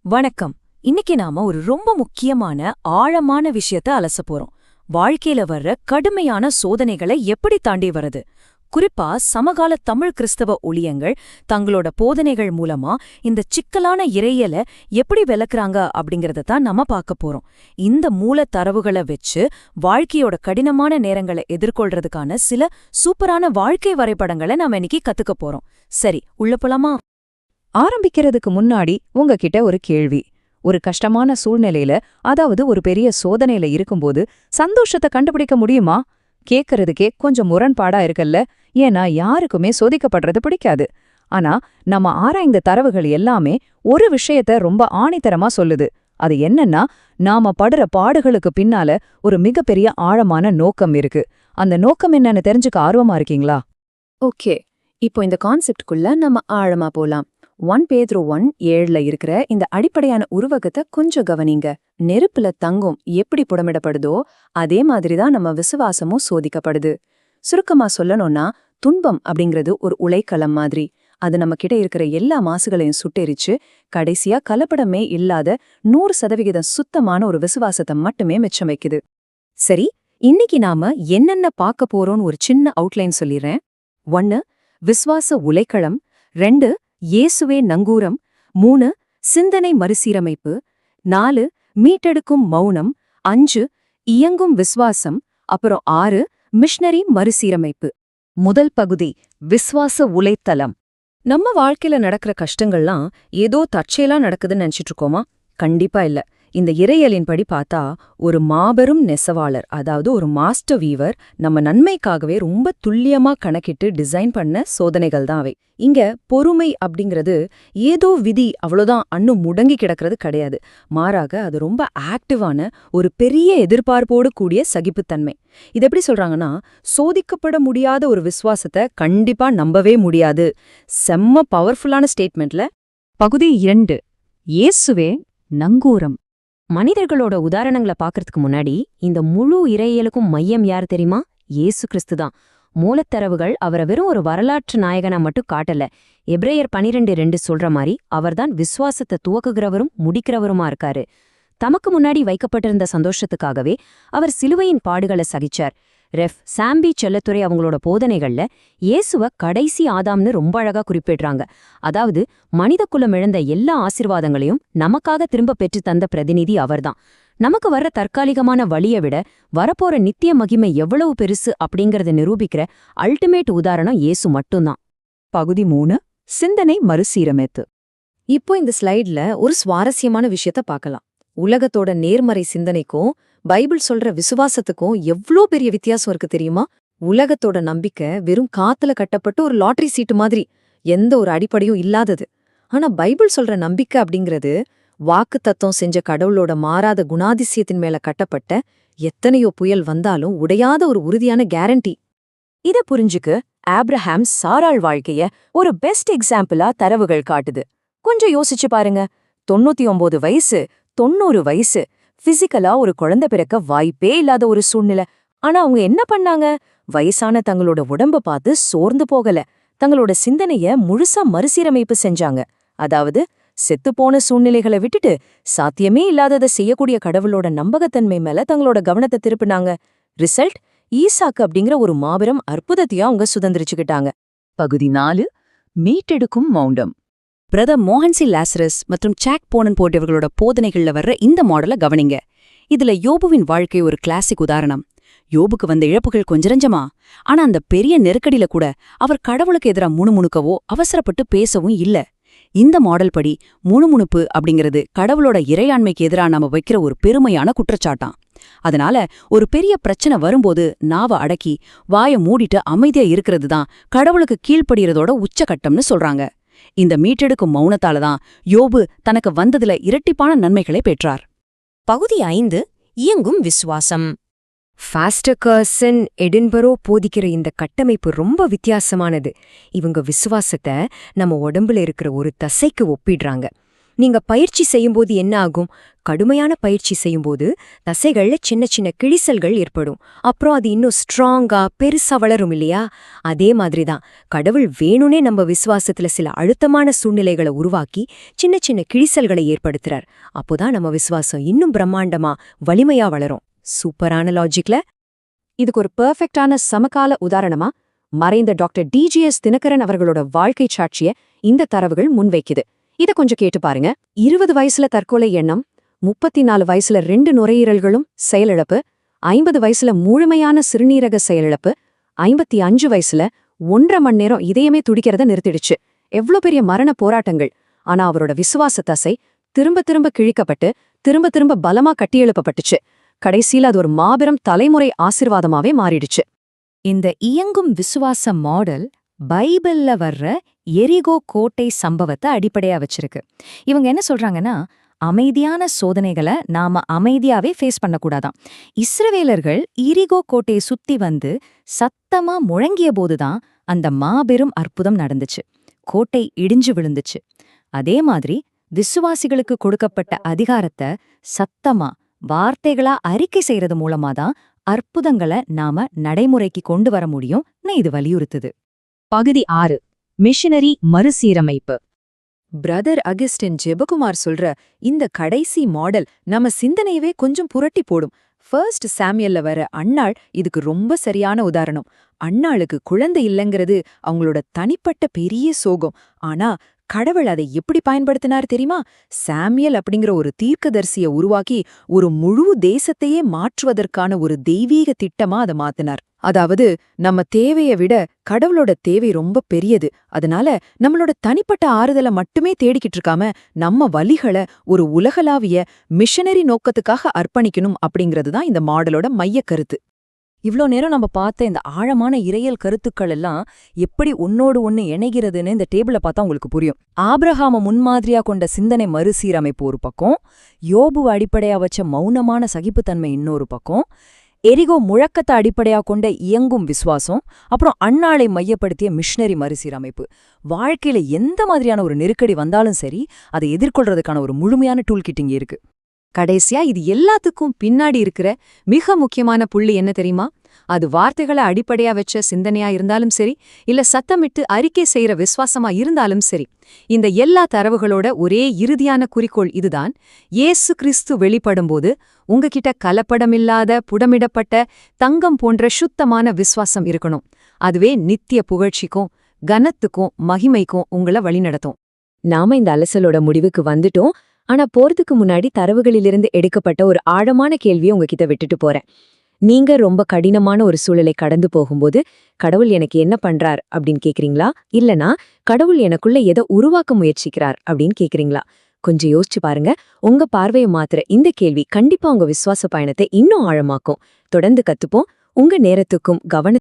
வணக்கம். இன்னைக்கு நாம ஒரு ரொம்ப முக்கியமான ஆழமான விஷயத்த அலச போறோம். வாழ்க்கையில வர்ற கடுமையான சோதனைகளை எப்படி தாண்டி வரது? குறிப்பா சமகால தமிழ் கிறிஸ்தவ ஊழியங்கள் தங்களோட போதனைகள் மூலமா இந்த சிக்கலான இறையல எப்படி விளக்குறாங்க அப்படிங்கறத தான் நம்ம பார்க்க போறோம். இந்த மூல தரவுகளை வச்சு வாழ்க்கையோட கடினமான நேரங்களை எதிர்கொள்றதுக்கான சில சூப்பரான வாழ்க்கை வரைபடங்களை நாம இன்னைக்கு கத்துக்க போறோம். சரி, உள்ள போலாமா? ஆரம்பிக்கிறதுக்கு முன்னாடி உங்ககிட்ட ஒரு கேள்வி. ஒரு கஷ்டமான சூழ்நிலையில, அதாவது ஒரு பெரிய சோதனையில இருக்கும்போது சந்தோஷத்தை கண்டுபிடிக்க முடியுமா? கேட்கறதுக்கே கொஞ்சம் முரண்பாடா இருக்குல்ல. ஏன்னா யாருக்குமே சோதிக்கப்படுறது பிடிக்காது. ஆனா நம்ம ஆராய்ந்த தரவுகள் எல்லாமே ஒரு விஷயத்த ரொம்ப ஆணித்தரமா சொல்லுது. அது என்னன்னா, நாம படுற பாடுகளுக்கு பின்னால ஒரு மிகப்பெரிய ஆழமான நோக்கம் இருக்கு. அந்த நோக்கம் என்னன்னு தெரிஞ்சுக்க ஆர்வமா இருக்கீங்களா? ஓகே, இப்போ இந்த கான்செப்டுக்குள்ள நம்ம ஆழமா போலாம். 1 பேதுரு 1:7 இருக்கிற இந்த அடிப்படையான உருவகத்தை கொஞ்சம் கவனிங்க. நெருப்புல தங்கம் எப்படி புடமிடப்படுதோ அதே மாதிரிதான் நம்ம விசுவாசமும் சோதிக்கப்படுது. சுருக்கமா சொல்லணும்னா, துன்பம் அப்படிங்கிறது ஒரு உலைக்களம் மாதிரி. அது நம்ம கிட்ட இருக்கிற எல்லா மாசுகளையும் சுட்டெரிச்சு கடைசியா கலப்படமே இல்லாத 100% சுத்தமான ஒரு விசுவாசத்தை மட்டுமே மிச்சம் வைக்குது. சரி, இன்னைக்கு நாம என்னென்ன பார்க்க போறோம்னு ஒரு சின்ன அவுட்லைன் சொல்லிடுறேன். 1, விசுவாச உலைக்களம். 2, இயேசுவே நங்கூரம். 3, சிந்தனை மறுசீரமைப்பு. 4, மீட்டெடுக்கும் மௌனம். 5, இயங்கும் விசுவாசம். அப்புறம் 6, மிஷனரி மறுசீரமைப்பு. முதல் பகுதி, விசுவாச உலைத்தளம். நம்ம வாழ்க்கையில நடக்கிற கஷ்டங்கள்லாம் ஏதோ தற்செயலா நடக்குதுன்னு நினைச்சிட்டு இருக்கோமா? கண்டிப்பா இல்ல. இந்த இறையலின்படி பார்த்தா ஒரு மாபெரும் நெசவாளர், அதாவது ஒரு மாஸ்டர் வீவர், நம்ம நன்மைக்காகவே ரொம்ப துல்லியமா கணக்கிட்டு டிசைன் பண்ண சோதனைகள் தான் அவை. இங்க பொறுமை அப்படிங்கிறது ஏதோ விதி அவ்வளோதான் அன்னும் முடங்கி கிடக்கிறது கிடையாது. மாறாக அது ரொம்ப ஆக்டிவான ஒரு பெரிய எதிர்பார்ப்போடு கூடிய சகிப்புத்தன்மை. இது எப்படி சொல்றாங்கன்னா, சோதிக்கப்பட முடியாத ஒரு விசுவாசத்தை கண்டிப்பா நம்பவே முடியாது. செம்ம பவர்ஃபுல்லான ஸ்டேட்மெண்ட்ல. பகுதி 2, இயேசுவே நங்கூரம். மனிதர்களோட உதாரணங்களை பார்க்கறதுக்கு முன்னாடி இந்த முழு இறையியலுக்கும் மையம் யார் தெரியுமா? இயேசு கிறிஸ்து தான். மூலத்தரவுகள் அவரை வெறும் ஒரு வரலாற்று நாயகனா மட்டும் காட்டல. எபிரேயர் 12:2 சொல்ற மாதிரி அவர்தான் விசுவாசத்தை துவக்குகிறவரும் முடிக்கிறவருமா இருக்காரு. தமக்கு முன்னாடி வைக்கப்பட்டிருந்த சந்தோஷத்துக்காகவே அவர் சிலுவையின் பாடுகளை சகிச்சார். ரெஃப். சாம்பி செல்லத்துறை அவங்களோட போதனைகள்ல இயேசுவ கடைசி ஆதாம்னு ரொம்ப அழகா குறிப்பிடுறாங்க. அதாவது மனித குலம் இழந்த எல்லா ஆசிர்வாதங்களையும் நமக்காக திரும்ப பெற்று தந்த பிரதிநிதி அவர்தான். நமக்கு வர்ற தற்காலிகமான வழியை விட வரப்போற நித்திய மகிமை எவ்வளவு பெருசு அப்படிங்கறத நிரூபிக்கிற அல்டிமேட் உதாரணம் இயேசு மட்டும்தான். பகுதி 3, சிந்தனை மறுசீரமைப்பு. இப்போ இந்த ஸ்லைட்ல ஒரு சுவாரஸ்யமான விஷயத்த பார்க்கலாம். உலகத்தோட நேர்மறை சிந்தனைக்கும் பைபிள் சொல்ற விசுவாசத்துக்கும் எவ்ளோ பெரிய வித்தியாசம் இருக்கு தெரியுமா? உலகத்தோட நம்பிக்கை வெறும் காத்துல கட்டப்பட்ட ஒரு லாட்டரி சீட்டு மாதிரி, எந்த ஒரு அடிப்படையும் இல்லாதது. ஆனா பைபிள் சொல்ற நம்பிக்கை அப்படிங்கிறது வாக்கு தத்துவம் செஞ்ச கடவுளோட மாறாத குணாதிசயத்தின் மேல கட்டப்பட்ட, எத்தனையோ புயல் வந்தாலும் உடையாத ஒரு உறுதியான கேரண்டி. இத புரிஞ்சுக்க ஆப்ரஹாம் சாராள் வாழ்க்கைய ஒரு பெஸ்ட் எக்ஸாம்பிளா தரவுகள் காட்டுது. கொஞ்சம் யோசிச்சு பாருங்க. 99 வயசு, 90 வயசு, பிசிக்கலா ஒரு குழந்தை பிறக்க வாய்ப்பே இல்லாத ஒரு சூழ்நிலை. ஆனா அவங்க என்ன பண்ணாங்க? வயசான தங்களோட உடம்ப பார்த்து சோர்ந்து போகல. தங்களோட சிந்தனைய முழுசா மறுசீரமைப்பு செஞ்சாங்க. அதாவது செத்துப்போன சூழ்நிலைகளை விட்டுட்டு சாத்தியமே இல்லாததை செய்யக்கூடிய கடவுளோட நம்பகத்தன்மை மேல தங்களோட கவனத்தை திருப்பினாங்க. ரிசல்ட், ஈசாக்கு அப்படிங்கிற ஒரு மாபெரும் அற்புதத்தையும் அவங்க சுதந்திரிச்சுக்கிட்டாங்க. பகுதி 4, மீட்டெடுக்கும் மௌனம். பிரதர் மோகன்சி லாசரஸ் மற்றும் சாக் போனன் போன்றவர்களோட போதனைகள்ல வர்ற இந்த மாடலை கவனிங்க. இதுல யோபுவின் வாழ்க்கை ஒரு கிளாசிக் உதாரணம். யோபுக்கு வந்த இழப்புகள் கொஞ்சரஞ்சமா, ஆனா அந்த பெரிய நெருக்கடியில கூட அவர் கடவுளுக்கு எதிரா முணுமுணுக்கவோ அவசரப்பட்டு பேசவும் இல்ல. இந்த மாடல் படி முணுமுணுப்பு அப்படிங்கிறது கடவுளோட இறையாண்மைக்கு எதிரா நாம வைக்கிற ஒரு பெருமையான குற்றச்சாட்டாம். அதனால ஒரு பெரிய பிரச்சனை வரும்போது நாவ அடக்கி வாய மூடிட்டு அமைதியா இருக்கிறது தான் கடவுளுக்கு கீழ்ப்படுகிறதோட உச்சகட்டம்னு சொல்றாங்க. இந்த மீட்டெடுக்கும் மௌனத்தாலதான் யோபு தனக்கு வந்ததுல இரட்டிப்பான நன்மைகளை பெற்றார். பகுதி 5, இயங்கும் விசுவாசம். ஃபாஸ்டர்கர்சன் எடின்பரோ போதிக்கிற இந்த கட்டமைப்பு ரொம்ப வித்தியாசமானது. இவங்க விசுவாசத்தை நம்ம உடம்புல இருக்கிற ஒரு தசைக்கு ஒப்பிடுறாங்க. நீங்க பயிற்சி செய்யும்போது என்ன ஆகும்? கடுமையான பயிற்சி செய்யும்போது தசைகள்ல சின்ன சின்ன கிழிசல்கள் ஏற்படும். அப்புறம் அது இன்னும் ஸ்ட்ராங்கா பெருசா வளரும் இல்லையா? அதே மாதிரிதான் கடவுள் வேணும்னே நம்ம விசுவாசத்துல சில அழுத்தமான சூழ்நிலைகளை உருவாக்கி சின்ன சின்ன கிழிசல்களை ஏற்படுத்துறார். அப்போதான் நம்ம விசுவாசம் இன்னும் பிரம்மாண்டமா வலிமையா வளரும். சூப்பரான லாஜிக்ல. இதுக்கு ஒரு பெர்ஃபெக்டான சமகால உதாரணமா மறைந்த டாக்டர் டிஜிஎஸ் தினகரன் அவர்களோட வாழ்க்கை சாட்சிய இந்த தரவுகள் முன்வைக்குது. இத கொஞ்சம் கேட்டு பாருங்க. 20 வயசுல தற்கொலை எண்ணம், 34 வயசுல 2 நுரையீரல்களும் செயலிழப்பு, 50 வயசுல முழுமையான சிறுநீரக செயலிழப்பு, 55 வயசுல 1.5 மணி நேரம் இதயமே துடிக்கிறத நிறுத்திடுச்சு. எவ்ளோ பெரிய மரண போராட்டங்கள். ஆனா அவரோட விசுவாச தசை திரும்ப திரும்ப கிழிக்கப்பட்டு திரும்ப திரும்ப பலமா கட்டியெழுப்பப்பட்டுச்சு. கடைசியில அது ஒரு மாபெரும் தலைமுறை ஆசீர்வாதமாவே மாறிடுச்சு. இந்த இயங்கும் விசுவாச மாடல் பைபிள்ல வர்ற எரிகோ கோட்டை சம்பவத்தை அடிப்படையா வச்சிருக்கு. இவங்க என்ன சொல்றாங்கன்னா, அமைதியான சோதனைகளை நாம அமைதியாவே ஃபேஸ் பண்ணக்கூடாதாம். இஸ்ரவேலர்கள் எரிகோ கோட்டையை சுத்தி வந்து சத்தமா முழங்கிய போதுதான் அந்த மாபெரும் அற்புதம் நடந்துச்சு. கோட்டை இடிஞ்சு விழுந்துச்சு. அதே மாதிரி விசுவாசிகளுக்கு கொடுக்கப்பட்ட அதிகாரத்தை சத்தமா வார்த்தைகளா அறிக்கை செய்யறது மூலமாதான் அற்புதங்களை நாம நடைமுறைக்கு கொண்டு வர முடியும்னு இது வலியுறுத்துது. பகுதி 6. மிஷனரி மறுசீரமைப்பு. பிரதர் அகஸ்டின் ஜெபகுமார் சொல்ற இந்த கடைசி மாடல் நம்ம சிந்தனையவே கொஞ்சம் புரட்டி போடும். ஃபர்ஸ்ட் சாமியல்ல வர அன்னாள் இதுக்கு ரொம்ப சரியான உதாரணம். அன்னாளுக்கு குழந்தை இல்லைங்கிறது அவங்களோட தனிப்பட்ட பெரிய சோகம். ஆனா கடவுள் அதை எப்படி பயன்படுத்தினார் தெரியுமா? சாமியல் அப்படிங்கிற ஒரு தீர்க்கதரிசிய உருவாக்கி ஒரு முழு தேசத்தையே மாற்றுவதற்கான ஒரு தெய்வீக திட்டமா அதை மாத்தினார். அதாவது நம்ம தேவையை விட கடவுளோட தேவை ரொம்ப பெரியது. அதனால நம்மளோட தனிப்பட்ட ஆறுதலை மட்டுமே தேடிக்கிட்டு இருக்காம நம்ம வலிகளை ஒரு உலகளாவிய மிஷனரி நோக்கத்துக்காக அர்ப்பணிக்கணும் அப்படிங்கிறது தான் இந்த மாடலோட மைய கருத்து. இவ்ளோ நேரம் நம்ம பார்த்த இந்த ஆழமான இறையல் கருத்துக்கள் எல்லாம் எப்படி ஒன்னோடு ஒன்னு இணைகிறதுன்னு இந்த டேபிள பார்த்தா உங்களுக்கு புரியும். ஆபிரகாம முன்மாதிரியா கொண்ட சிந்தனை மறுசீரமைப்பு ஒரு பக்கம், யோபு அடிப்படையா வச்ச மௌனமான சகிப்புத்தன்மை இன்னொரு பக்கம், எரிகோ முழக்கத்தை அடிப்படையா கொண்ட இயங்கும் விசுவாசம், அப்புறம் அன்னாளை மையப்படுத்திய மிஷனரி மறுசீரமைப்பு. வாழ்க்கையில எந்த மாதிரியான ஒரு நெருக்கடி வந்தாலும் சரி, அதை எதிர்கொள்றதுக்கான ஒரு முழுமையான டூல் கிட் இங்க இருக்கு. கடைசியா இது எல்லாத்துக்கும் பின்னாடி இருக்கிற மிக முக்கியமான புள்ளி என்ன தெரியுமா? அது வார்த்தைகளை அடிப்படையா வச்ச சிந்தனையா இருந்தாலும் சரி, இல்ல சத்தமிட்டு அறிக்கை செய்யற விசுவாசமா இருந்தாலும் சரி, இந்த எல்லா தரவுகளோட ஒரே இறுதியான குறிக்கோள் இதுதான். இயேசு கிறிஸ்து வெளிப்படும்போது உங்ககிட்ட கலப்படமில்லாத புடமிடப்பட்ட தங்கம் போன்ற சுத்தமான விசுவாசம் இருக்கணும். அதுவே நித்திய புகழ்ச்சிக்கும் கனத்துக்கும் மகிமைக்கும் உங்களை வழிநடத்தும். நாம இந்த அலசலோட முடிவுக்கு வந்துட்டோம். ஆனா போறதுக்கு முன்னாடி தரவுகளிலிருந்து எடுக்கப்பட்ட ஒரு ஆழமான கேள்வியை உங்ககிட்ட விட்டுட்டு போறேன். நீங்க ரொம்ப கடினமான ஒரு சூழலை கடந்து போகும்போது கடவுள் எனக்கு என்ன பண்றார் அப்படின்னு கேக்குறீங்களா? இல்லனா கடவுள் எனக்குள்ள எதை உருவாக்க முயற்சிக்கிறார் அப்படின்னு கேக்குறீங்களா? கொஞ்சம் யோசிச்சு பாருங்க. உங்க பார்வையை மாத்துற இந்த கேள்வி கண்டிப்பா உங்க விசுவாச பயணத்தை இன்னும் ஆழமாக்கும். தொடர்ந்து கத்துப்போம். உங்க நேரத்துக்கும் கவனத்துக்கும்